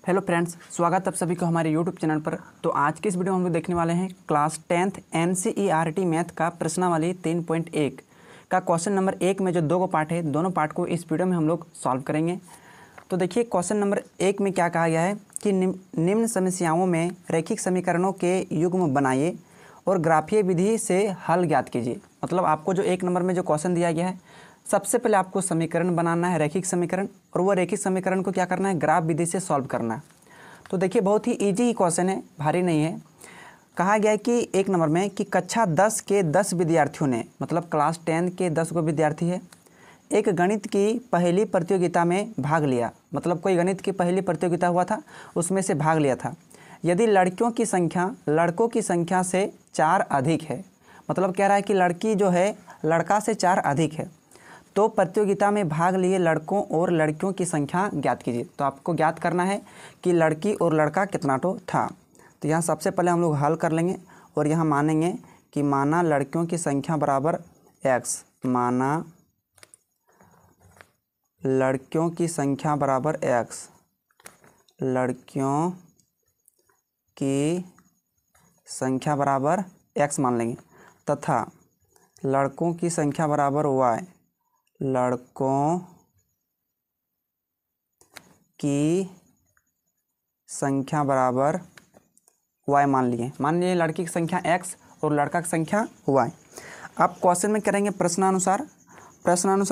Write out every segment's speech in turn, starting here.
Hello friends, स्वागत आप सभी को हमारे यूट्यूब चैनल पर। तो आज के इस वीडियो में हम लोग देखने वाले हैं क्लास 10th NCERT मैथ का प्रश्नावली 3.1 का क्वेश्चन नंबर 1 में जो दो को पार्ट है, दोनों पार्ट को इस वीडियो में हम लोग सॉल्व करेंगे। तो देखिए क्वेश्चन नंबर 1 में क्या कहा गया है कि निम्न समस्याओं में रैखिक समीकरणों के युग्म बनाइए और ग्राफीय विधि से हल ज्ञात कीजिए। मतलब आपको जो 1 नंबर में जो क्वेश्चन दिया गया है, सबसे पहले आपको समीकरण बनाना है, रैखिक समीकरण, और वो रैखिक समीकरण को क्या करना है, ग्राफ विधि से सॉल्व करना है। तो देखिए बहुत ही इजी ही क्वेश्चन है, भारी नहीं है। कहा गया है कि 1 नंबर में कि कक्षा 10 के 10 विद्यार्थियों ने, मतलब क्लास 10 के 10 को विद्यार्थी है, एक गणित की पहली प्रतियोगिता में भाग लिया। मतलब कोई गणित की पहली प्रतियोगिता हुआ था, उसमें से भाग लिया था। यदि लड़कियों की संख्या लड़कों की संख्या से 4 अधिक है, मतलब कह रहा है कि लड़की जो है लड़का से 4 अधिक है, तो प्रतियोगिता में भाग लिए लड़कों और लड़कियों की संख्या ज्ञात कीजिए। तो आपको ज्ञात करना है कि लड़की और लड़का कितना तो था। तो यहाँ सबसे पहले हम लोग हल कर लेंगे और यहाँ मानेंगे कि माना लड़कियों की संख्या बराबर x, माना लड़कियों की संख्या बराबर x, लड़कियों की संख्या बराबर x मान लेंगे, तथा लड़कों की संख्या बराबर y, लड़कों की संख्या बराबर y मान लिए लड़की की संख्या x और लड़का की संख्या y। आप क्वेश्चन में करेंगे प्रश्नानुसार।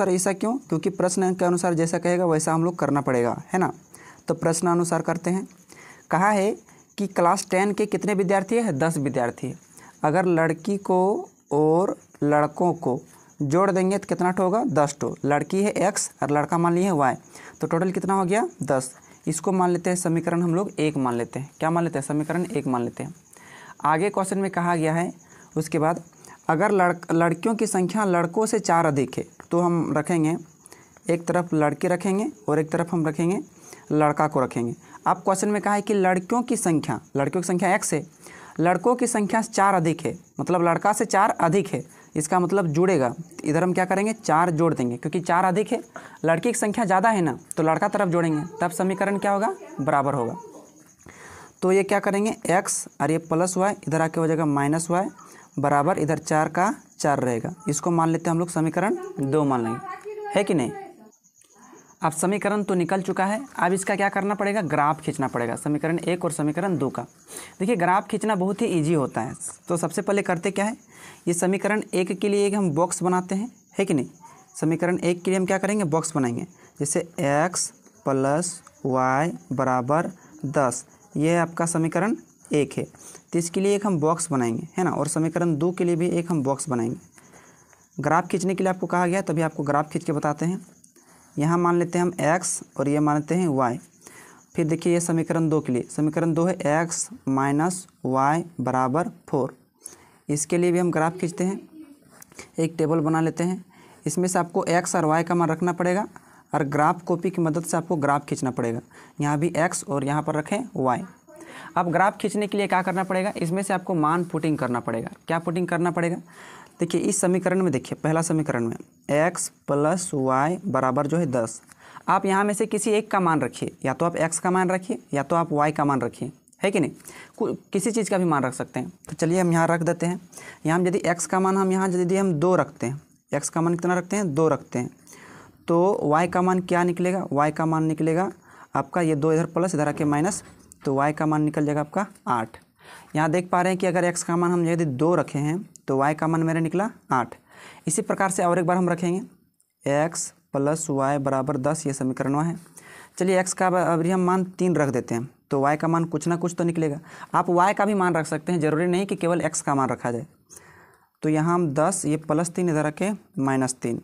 ऐसा क्यों? क्योंकि प्रश्न के अनुसार जैसा कहेगा वैसा हम लोग करना पड़ेगा, है ना। तो प्रश्नानुसार करते हैं। कहा है कि क्लास 10 के कितने विद्यार्थी है? 10 विद्यार्थी है। अगर लड़की को और लड़कों को जोड़ देंगे तो कितना ठो होगा? 10 ठो। लड़की है x और लड़का मान लिए है y, तो टोटल कितना हो गया? 10। इसको मान लेते हैं समीकरण हम लोग 1 मान लेते हैं। क्या मान लेते हैं? समीकरण 1 मान लेते हैं। आगे क्वेश्चन में कहा गया है उसके बाद, अगर लड़कियों की संख्या लड़कों से 4 अधिक है, तो हम रखेंगे एक तरफ लड़के रखेंगे और एक तरफ हम रखेंगे लड़का को रखेंगे। अब क्वेश्चन में कहा है कि लड़कियों की संख्या x है, लड़कों की संख्या 4 अधिक है, मतलब लड़का से 4 अधिक है। इसका मतलब जुड़ेगा, इधर हम क्या करेंगे? 4 जोड़ देंगे, क्योंकि 4 अधिक है, लड़की की संख्या ज़्यादा है ना, तो लड़का तरफ जोड़ेंगे, तब समीकरण क्या होगा? बराबर होगा। तो ये क्या करेंगे? x और ये प्लस y, इधर आके हो जाएगा माइनस y, बराबर इधर 4 का 4 रहेगा। इसको मान लेते हैं हम लोग समीकरण 2 मान लेंगे, है कि नहीं। अब समीकरण तो निकल चुका है, अब इसका क्या करना पड़ेगा? ग्राफ खींचना पड़ेगा, समीकरण 1 और समीकरण 2 का। देखिए ग्राफ खींचना बहुत ही इजी होता है। तो सबसे पहले करते क्या है, ये समीकरण 1 के लिए हम बॉक्स बनाते हैं, है कि नहीं। समीकरण 1 के लिए हम क्या करेंगे? बॉक्स बनाएंगे। जैसे x + y बराबर 10, ये है आपका समीकरण 1 है, तो इसके लिए एक हम बॉक्स बनाएंगे, है ना। और समीकरण 2 के लिए भी एक हम बॉक्स बनाएंगे। ग्राफ खींचने के लिए आपको कहा गया, तभी आपको ग्राफ खींच के बताते हैं। यहाँ मान लेते हैं हम x और ये मान लेते हैं y। फिर देखिए ये समीकरण 2 के लिए, समीकरण 2 है x - y बराबर 4। इसके लिए भी हम ग्राफ खींचते हैं, एक टेबल बना लेते हैं। इसमें से आपको x और y का मान रखना पड़ेगा और ग्राफ कॉपी की मदद से आपको ग्राफ खींचना पड़ेगा। यहाँ भी x और यहाँ पर रखें y। अब ग्राफ खींचने के लिए क्या करना पड़ेगा? इसमें से आपको मान पुटिंग करना पड़ेगा। क्या पुटिंग करना पड़ेगा? देखिए इस समीकरण में, देखिए पहला समीकरण में x + y बराबर जो है 10। आप यहाँ में से किसी एक का मान रखिए, या तो आप x का मान रखिए या तो आप y का मान रखिए, है कि नहीं। किसी चीज़ का भी मान रख सकते हैं। तो चलिए हम यहाँ रख देते हैं। यहाँ हम यदि x का मान हम यहाँ यदि हम 2 रखते हैं, x का मान कितना रखते हैं? 2 रखते हैं, तो y का मान क्या निकलेगा? y का मान निकलेगा आपका ये 2 इधर प्लस इधर आके माइनस, तो y का मान निकल जाएगा आपका 8। यहाँ देख पा रहे हैं कि अगर x का मान हम यदि 2 रखे हैं तो y का मान मेरा निकला 8। इसी प्रकार से और एक बार हम रखेंगे x + y बराबर 10, ये समीकरण है। चलिए x का अभी हम मान 3 रख देते हैं, तो y का मान कुछ ना कुछ तो निकलेगा। आप y का भी मान रख सकते हैं, ज़रूरी नहीं कि केवल x का मान रखा जाए। तो यहाँ हम 10, ये +3 इधर रखें -3,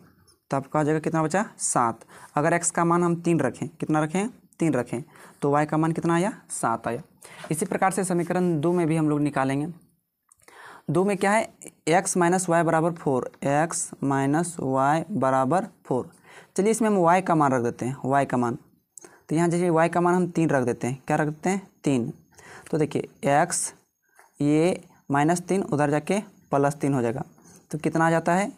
तो आपका जगह कितना बचा? 7। अगर x का मान हम 3 रखें, कितना रखें? 3 रखें, तो y का मान कितना आया? 7 आया। इसी प्रकार से समीकरण 2 में भी हम लोग निकालेंगे। 2 में क्या है? x - y बराबर 4, x - y बराबर 4। चलिए इसमें हम y का मान रख देते हैं, y का मान। तो यहाँ जैसे y का मान हम 3 रख देते हैं। क्या रख देते हैं? 3। तो देखिए x ये -3 उधर जाके +3 हो जाएगा, तो कितना आ जाता है?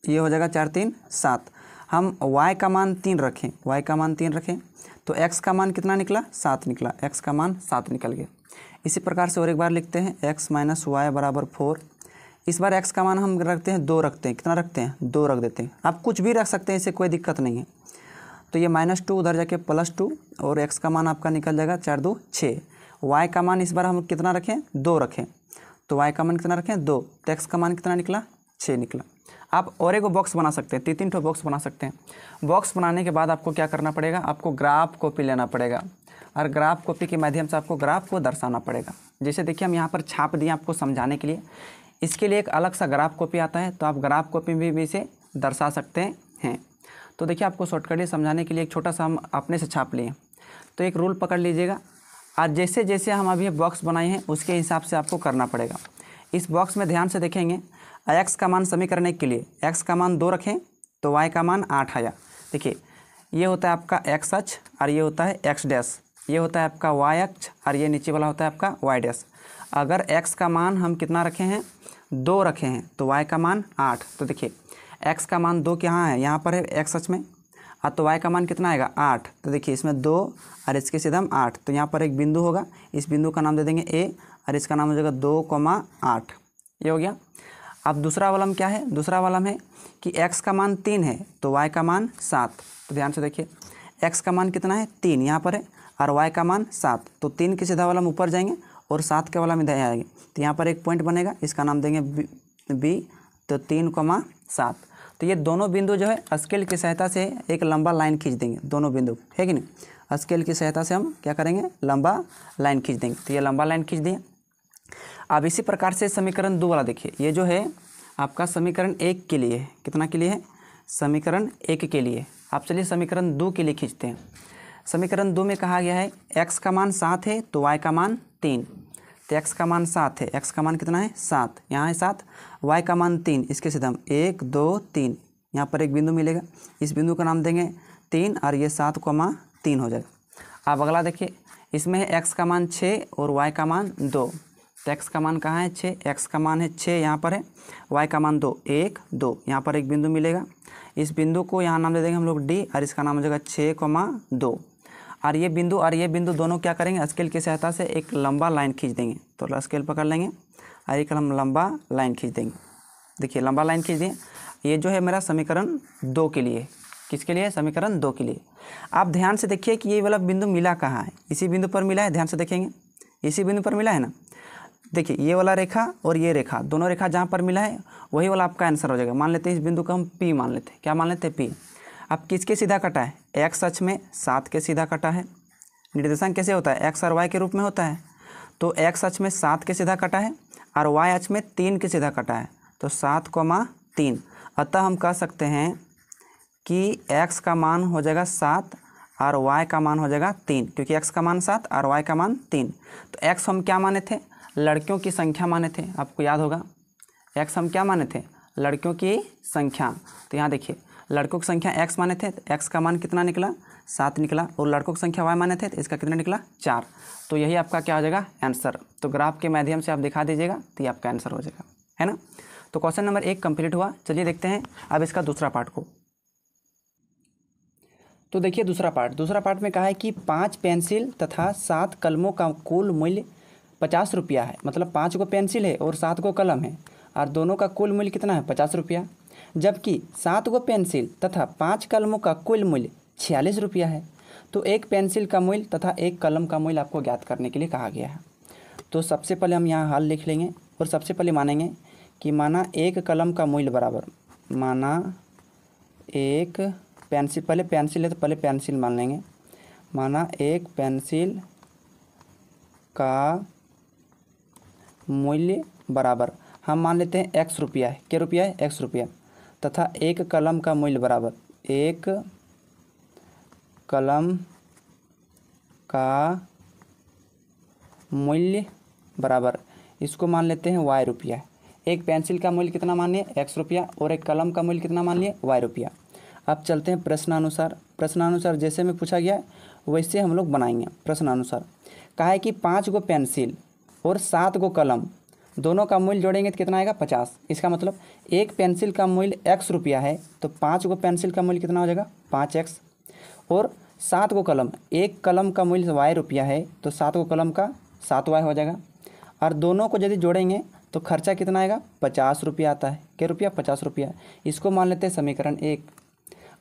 ये हो जाएगा 4 3 7। हम y का मान 3 रखें, y का मान 3 रखें तो x का मान कितना निकला, 7 निकला, x का मान 7 निकल गया। इसी प्रकार से और एक बार लिखते हैं x माइनस वाई बराबर 4। इस बार x का मान हम रखते हैं 2 रखते हैं, कितना रखते हैं, 2 रख देते हैं। आप कुछ भी रख सकते हैं, इससे कोई दिक्कत नहीं है। तो ये -2 उधर जाके +2 और x का मान आपका निकल जाएगा 4 2 6। y का मान इस बार हम कितना रखें, 2 रखें, तो y का मान कितना रखें, 2, तो x का मान कितना निकला, 6 निकला। आप और एक बॉक्स बना सकते हैं, 3 ठो बॉक्स बना सकते हैं। बॉक्स बनाने के बाद आपको क्या करना पड़ेगा, आपको ग्राफ कॉपी लेना पड़ेगा और ग्राफ कॉपी के माध्यम से आपको ग्राफ को दर्शाना पड़ेगा। जैसे देखिए हम यहाँ पर छाप दिए आपको समझाने के लिए। इसके लिए एक अलग सा ग्राफ कॉपी आता है, तो आप ग्राफ कॉपी में भी इसे दर्शा सकते हैं। तो देखिए आपको शॉर्टकट समझाने के लिए एक छोटा सा हम अपने से छाप लिए। तो एक रूल पकड़ लीजिएगा, आज जैसे जैसे हम अभी बॉक्स बनाए हैं उसके हिसाब से आपको करना पड़ेगा। इस बॉक्स में ध्यान से देखेंगे, x का मान समीकरण के लिए x का मान 2 रखें तो y का मान 8 आया। देखिए ये होता है आपका x अक्ष और ये होता है x डैश, ये होता है आपका y अक्ष और ये नीचे वाला होता है आपका y डैश। अगर x का मान हम कितना रखे हैं, 2 रखे हैं तो y का मान 8। तो देखिए x का मान 2 कहाँ है, यहाँ पर है x अक्ष में, और तो y का मान कितना आएगा, 8। तो देखिए इसमें 2 और इसके सीधा हम 8, तो यहाँ पर एक बिंदु होगा, इस बिंदु का नाम दे देंगे a और इसका नाम हो जाएगा 2,8। ये हो गया। अब दूसरा वाला में क्या है, दूसरा वाला में है कि x का मान 3 है तो y का मान 7। तो ध्यान से देखिए x का मान कितना है, 3 यहाँ पर है और y का मान 7, तो 3 के सीधा वाला में ऊपर जाएंगे और 7 के वाला में इधर आएंगे, तो यहाँ पर एक पॉइंट बनेगा, इसका नाम देंगे b, तो 3,7। तो ये दोनों बिंदु जो है स्केल की सहायता से एक लंबा लाइन खींच देंगे, दोनों बिंदु है कि नहीं। स्केल की सहायता से हम क्या करेंगे, लंबा लाइन खींच देंगे। तो ये लंबा लाइन खींच दिए। अब इसी प्रकार से समीकरण 2 वाला देखिए, ये जो है आपका समीकरण 1 के लिए, कितना के लिए है, समीकरण 1 के लिए। आप चलिए समीकरण 2 के लिए खींचते हैं। समीकरण 2 में कहा गया है x का मान 7 है तो y का मान 3, तो x का मान 7 है, x का मान कितना है, 7, यहाँ है 7, y का मान 3, इसके सीधा हम 1 2 3, यहाँ पर एक बिंदु मिलेगा, इस बिंदु का नाम देंगे 3 और ये 7,3 हो जाएगा। अब अगला देखिए, इसमें है x का मान 6 और y का मान 2, तो x का मान कहाँ है, 6, x का मान है 6 यहाँ पर है, y का मान 2, 1 2, यहाँ पर एक बिंदु मिलेगा, इस बिंदु को यहाँ नाम दे देंगे हम लोग d और इसका नाम हो जाएगा 6,2। और ये बिंदु दोनों क्या करेंगे, स्केल की सहायता से एक लंबा लाइन खींच देंगे। तो स्केल पकड़ लेंगे और एक हम लंबा लाइन खींच देंगे। देखिए लंबा लाइन खींच दें। ये जो है मेरा समीकरण 2 के लिए, किसके लिए, समीकरण 2 के लिए। आप ध्यान से देखिए कि ये वाला बिंदु मिला कहाँ है, इसी बिंदु पर मिला है, ध्यान से देखेंगे इसी बिंदु पर मिला है ना। देखिए ये वाला रेखा और ये रेखा, दोनों रेखा जहाँ पर मिला है वही वाला आपका आंसर हो जाएगा। मान लेते हैं इस बिंदु को हम P मान लेते हैं, क्या मान लेते हैं, P। अब किसके सीधा कटा है, x अक्ष में 7 के सीधा कटा है। निर्देशांक कैसे होता है, x और y के रूप में होता है। तो x अक्ष में 7 के सीधा कटा है और y अक्ष में 3 के सीधा कटा है, तो 7,3। अतः हम कह सकते हैं कि x का मान हो जाएगा 7 और y का मान हो जाएगा 3, क्योंकि x का मान 7 और y का मान 3। तो x हम क्या माने थे, लड़कियों की संख्या माने थे, आपको याद होगा x हम क्या माने थे, लड़कियों की संख्या। तो यहाँ देखिए लड़कों की संख्या x माने थे, तो x का मान कितना निकला, 7 निकला, और लड़कों की संख्या y माने थे तो इसका कितना निकला, 4। तो यही आपका क्या हो जाएगा, आंसर। तो ग्राफ के माध्यम से आप दिखा दीजिएगा तो ये आपका आंसर हो जाएगा, है ना। तो क्वेश्चन नंबर 1 कंप्लीट हुआ। चलिए देखते हैं अब इसका दूसरा पार्ट को। तो देखिए दूसरा पार्ट में कहा है कि 5 पेंसिल तथा 7 कलमों का कुल मूल्य 50 रुपया है। मतलब 5 गो पेंसिल है और 7 गो कलम है और दोनों का कुल मूल्य कितना है, 50 रुपया। जबकि 7 गो पेंसिल तथा 5 कलमों का कुल मूल्य 46 रुपया है। तो एक पेंसिल का मूल्य तथा एक कलम का मूल्य आपको ज्ञात करने के लिए कहा गया है। तो सबसे पहले हम यहाँ हल लिख लेंगे और सबसे पहले मानेंगे कि माना एक कलम का मूल्य बराबर, माना एक पेंसिल, पहले पेंसिल है तो पहले पेंसिल मान लेंगे, माना एक पेंसिल का मूल्य बराबर हम मान लेते हैं x रुपया है, क्या रुपया है, x रुपया, तथा एक कलम का मूल्य बराबर, एक कलम का मूल्य बराबर, इसको मान लेते हैं y रुपया। एक पेंसिल का मूल्य कितना मान लिए, x रुपया, और एक कलम का मूल्य कितना मान लिए, y रुपया। अब चलते हैं प्रश्नानुसार जैसे में पूछा गया वैसे हम लोग बनाएंगे। प्रश्नानुसार कहा है कि 5 गो पेंसिल और 7 गो कलम दोनों का मूल्य जोड़ेंगे तो कितना आएगा 50। इसका मतलब एक पेंसिल का मूल्य x रुपया है तो 5 गो पेंसिल का मूल्य कितना हो जाएगा 5x। और 7 गो कलम, एक कलम का मूल्य y रुपया है तो 7 गो कलम का 7y हो जाएगा। और दोनों को यदि जोड़ेंगे तो खर्चा कितना आएगा 50 रुपया आता है। क्या रुपया 50 रुपया। इसको मान लेते हैं समीकरण 1।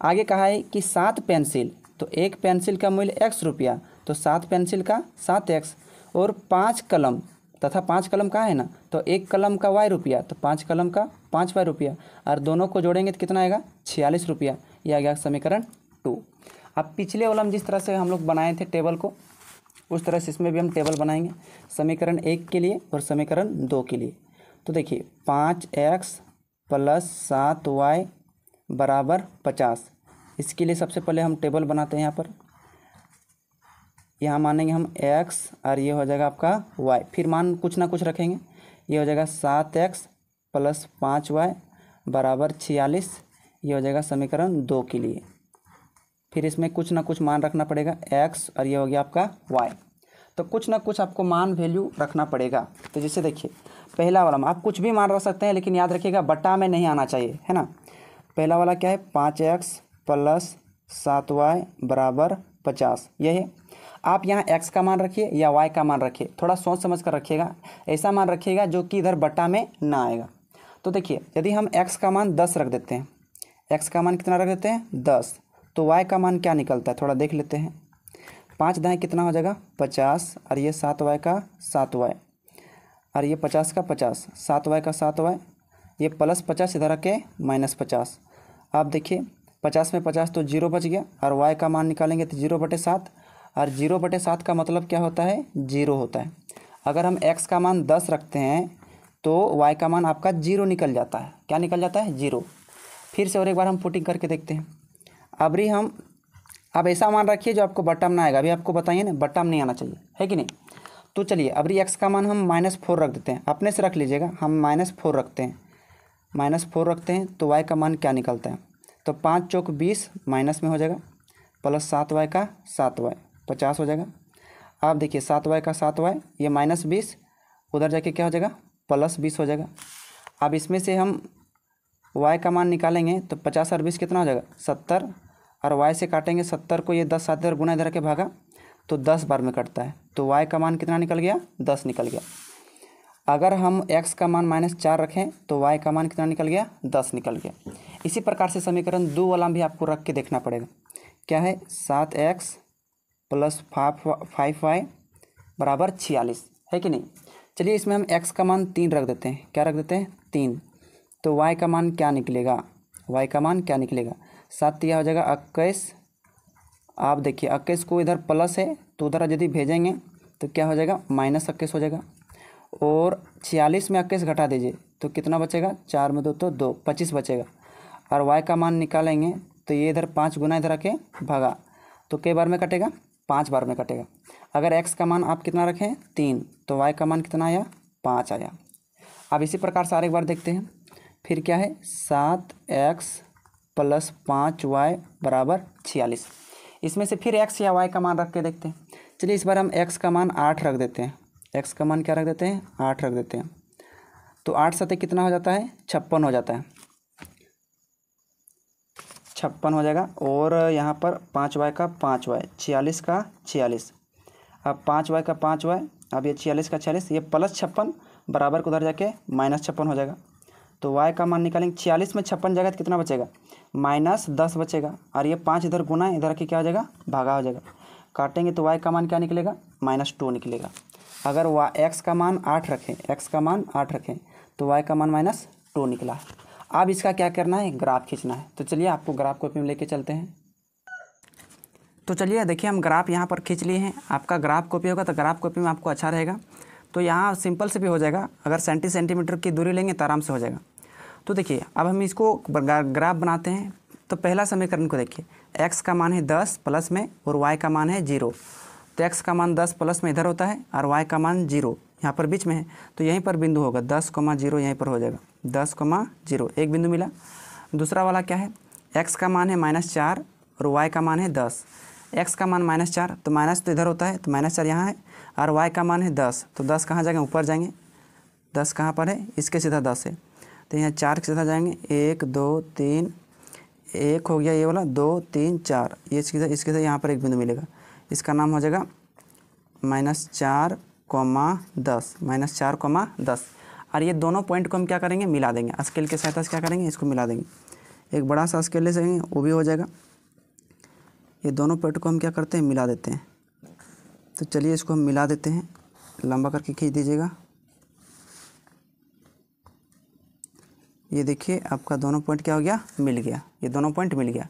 आगे कहा है कि 7 पेंसिल, तो एक पेंसिल का मूल्य x रुपया तो 7 पेंसिल का 7x। और 5 कलम तथा 5 कलम का है ना, तो एक कलम का y रुपया तो 5 कलम का 5y रुपया। और दोनों को जोड़ेंगे तो कितना आएगा 46 रुपया। ये आ गया समीकरण 2। अब पिछले वाला में जिस तरह से हम लोग बनाए थे टेबल को, उस तरह से इसमें भी हम टेबल बनाएंगे समीकरण 1 के लिए और समीकरण 2 के लिए। तो देखिए 5x + 7y बराबर 50। इसके लिए सबसे पहले हम टेबल बनाते हैं। यहाँ पर यहाँ मानेंगे हम x और ये हो जाएगा आपका y, फिर मान कुछ ना कुछ रखेंगे। ये हो जाएगा 7x + 5y बराबर 46। ये हो जाएगा समीकरण 2 के लिए। फिर इसमें कुछ ना कुछ मान रखना पड़ेगा x और ये हो गया आपका y। तो कुछ ना कुछ आपको मान वैल्यू रखना पड़ेगा। तो जैसे देखिए पहला वाला आप कुछ भी मान रख सकते हैं, लेकिन याद रखिएगा बट्टा में नहीं आना चाहिए, है ना। पहला वाला क्या है 5x + 7y बराबर 50। यही है। आप यहाँ x का मान रखिए या y का मान रखिए, थोड़ा सोच समझ कर रखिएगा। ऐसा मान रखिएगा जो कि इधर बट्टा में ना आएगा। तो देखिए यदि हम x का मान 10 रख देते हैं, x का मान कितना रख देते हैं 10, तो y का मान क्या निकलता है थोड़ा देख लेते हैं। 5 दाएँ कितना हो जाएगा 50 और ये 7y का 7y और ये 50 का 50, 7y का 7y, ये +50 इधर रखे -50। आप देखिए 50 में 50 तो 0 बच गया और y का मान निकालेंगे तो 0/7 और 0/7 का मतलब क्या होता है 0 होता है। अगर हम x का मान 10 रखते हैं तो y का मान आपका 0 निकल जाता है। क्या निकल जाता है 0। फिर से और एक बार हम पुटिंग करके देखते हैं। अभी हम अब ऐसा मान रखिए जो आपको बट्टा में ना आएगा। अभी आपको बताइए ना बट्टा में नहीं आना चाहिए, है कि नहीं। तो चलिए अभी x का मान हम -4 रख देते हैं, अपने से रख लीजिएगा। हम -4 रखते हैं, -4 रखते हैं तो y का मान क्या निकलता है, तो 5 चौक 20 माइनस में हो जाएगा + 7y का 7y 50 हो जाएगा। आप देखिए 7y का 7y ये -20 उधर जाके क्या हो जाएगा +20 हो जाएगा। अब इसमें से हम y का मान निकालेंगे तो 50 और 20 कितना हो जाएगा 70 और y से काटेंगे 70 को, ये 10 7 इधर गुना इधर के भागा तो 10 बार में कटता है, तो y का मान कितना निकल गया 10 निकल गया। अगर हम x का मान -4 रखें तो y का मान कितना निकल गया 10 निकल गया। इसी प्रकार से समीकरण 2 वाला भी आपको रख के देखना पड़ेगा। क्या है 7x + 5y बराबर 46, है कि नहीं। चलिए इसमें हम x का मान 3 रख देते हैं। क्या रख देते हैं 3, तो y का मान क्या निकलेगा, y का मान क्या निकलेगा 7 हो जाएगा 21। आप देखिए 21 को इधर प्लस है तो उधर यदि भेजेंगे तो क्या हो जाएगा -21 हो जाएगा। और 46 में 21 घटा दीजिए तो कितना बचेगा 4 में 2 तो 2 25 बचेगा। और y का मान निकालेंगे तो ये इधर 5 गुना इधर आके भागा तो कई बार में कटेगा 5 बार में कटेगा। अगर x का मान आप कितना रखें 3 तो y का मान कितना आया 5 आया। अब इसी प्रकार से एक बार देखते हैं। फिर क्या है 7x + 5y बराबर 46। इसमें से फिर x या y का मान रख के देखते हैं। चलिए इस बार हम x का मान 8 रख देते हैं। x का मान क्या रख देते हैं 8 रख देते हैं। तो 8 सतह कितना हो जाता है 56 हो जाता है, 56 हो जाएगा। और यहाँ पर 5y का 5y 46 का 46, अब 5y का 5y, अब ये 46 का 46, ये +56 बराबर को उधर जाके -56 हो जाएगा। तो y का मान निकालेंगे 46 में 56 जाएगा तो कितना बचेगा -10 बचेगा। और ये 5 इधर गुना इधर के क्या हो जाएगा भागा हो जाएगा। काटेंगे तो y का मान क्या निकलेगा -2 निकलेगा। अगर x का मान 8 रखें, x का मान 8 रखें तो y का मान -2 निकला। अब इसका क्या करना है ग्राफ खींचना है। तो चलिए आपको ग्राफ कॉपी में लेके चलते हैं। तो चलिए देखिए हम ग्राफ यहाँ पर खींच लिए हैं। आपका ग्राफ कॉपी होगा तो ग्राफ कॉपी में आपको अच्छा रहेगा। तो यहाँ सिंपल से भी हो जाएगा, अगर सेंटीमीटर की दूरी लेंगे तो आराम से हो जाएगा। तो देखिए अब हम इसको ग्राफ बनाते हैं। तो पहला समीकरण को देखिए, x का मान है 10 प्लस में और y का मान है 0। तो x का मान 10 प्लस में इधर होता है और y का मान 0 यहाँ पर बीच में है, तो यहीं पर बिंदु होगा 10,0 यहीं पर हो जाएगा 10,0, एक बिंदु मिला। दूसरा वाला क्या है, x का मान है -4 और y का मान है 10। x का मान -4 तो माइनस तो इधर होता है तो -4 यहाँ है, और y का मान है 10 तो 10 कहाँ जाएंगे ऊपर जाएंगे, 10 कहाँ पर है, इसके सीधा 10 है, तो यहाँ 4 के सीधा जाएंगे, 1 2 3, 1 हो गया ये वाला, 2 3 4, ये इसके साथ यहाँ पर एक बिंदु मिलेगा, इसका नाम हो जाएगा -4, -4, और ये दोनों पॉइंट को हम क्या करेंगे, मिला देंगे, स्केल के सहायता से क्या करेंगे, इसको मिला देंगे, एक बड़ा सा स्केल ले सकेंगे, वो भी हो जाएगा। ये दोनों पॉइंट को हम क्या करते हैं, मिला देते हैं। तो चलिए इसको हम मिला देते हैं, लंबा करके खींच दीजिएगा। ये देखिए आपका दोनों पॉइंट क्या हो गया, मिल गया, ये दोनों पॉइंट मिल गया।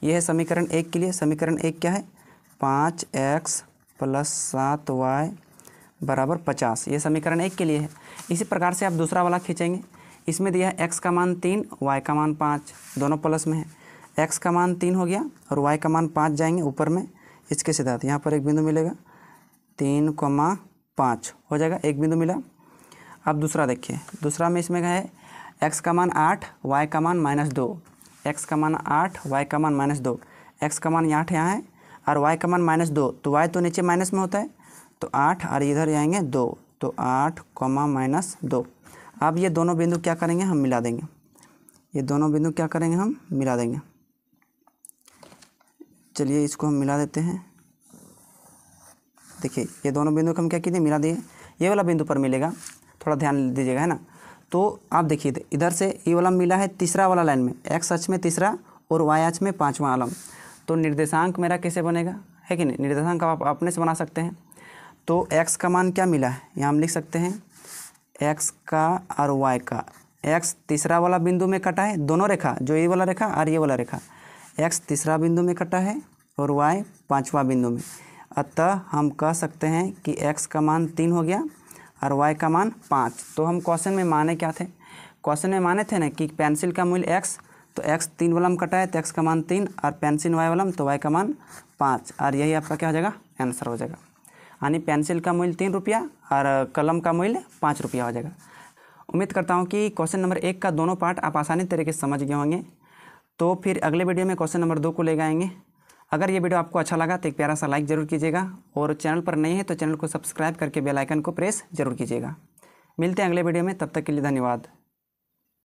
ये है समीकरण 1 के लिए। समीकरण 1 क्या है, 5x + 7y = 50, ये समीकरण 1 के लिए है। इसी प्रकार से आप दूसरा वाला खींचेंगे, इसमें दिया है x का मान 3, y का मान 5, दोनों प्लस में है, x का मान 3 हो गया और y का मान 5 जाएंगे ऊपर में, इसके सीधा यहाँ पर एक बिंदु मिलेगा, 3,5 हो जाएगा, एक बिंदु मिला। अब दूसरा देखिए, दूसरा में इसमें है x का मान 8, y का मान -2, x का मान 8, y का मान -2, x का मान 8 यहाँ है और y का मान -2, तो y तो नीचे माइनस में होता है, तो 8 और इधर आएंगे 2, तो 8, -2। अब ये दोनों बिंदु क्या करेंगे, हम मिला देंगे, ये दोनों बिंदु क्या करेंगे, हम मिला देंगे। चलिए इसको हम मिला देते हैं। देखिए ये दोनों बिंदु को हम क्या किए, मिला दिए, ये वाला बिंदु पर मिलेगा, थोड़ा ध्यान दीजिएगा, है ना। तो आप देखिए इधर से ये वाला मिला है तीसरा वाला लाइन में, x अक्ष में तीसरा और y अक्ष में 5वां आलम, तो निर्देशांक मेरा कैसे बनेगा, है कि नहीं, निर्देशांक आप अपने से बना सकते हैं। तो x का मान क्या मिला है, यहाँ हम लिख सकते हैं x का और y का, x तीसरा वाला बिंदु में कटा है, दोनों रेखा, जो ये वाला रेखा और ये वाला रेखा, x तीसरा बिंदु में कटा है और y 5वां बिंदु में, अतः हम कह सकते हैं कि x का मान 3 हो गया और y का मान 5। तो हम क्वेश्चन में माने क्या थे, क्वेश्चन में माने थे ना कि पेंसिल का मूल्य x, तो x 3 वाला में कटा है तो x का मान 3, और पेंसिल y वाला में तो y का मान 5, और यही आपका क्या हो जाएगा, आंसर हो जाएगा। यानी पेंसिल का मूल्य 3 रुपया और कलम का मूल्य 5 रुपया हो जाएगा। उम्मीद करता हूँ कि क्वेश्चन नंबर 1 का दोनों पार्ट आप आसानी तरीके से समझ गए होंगे। तो फिर अगले वीडियो में क्वेश्चन नंबर 2 को ले आएंगे। अगर ये वीडियो आपको अच्छा लगा तो एक प्यारा सा लाइक ज़रूर कीजिएगा, और चैनल पर नए हैं तो चैनल को सब्सक्राइब करके बेल आइकन को प्रेस जरूर कीजिएगा। मिलते हैं अगले वीडियो में, तब तक के लिए धन्यवाद।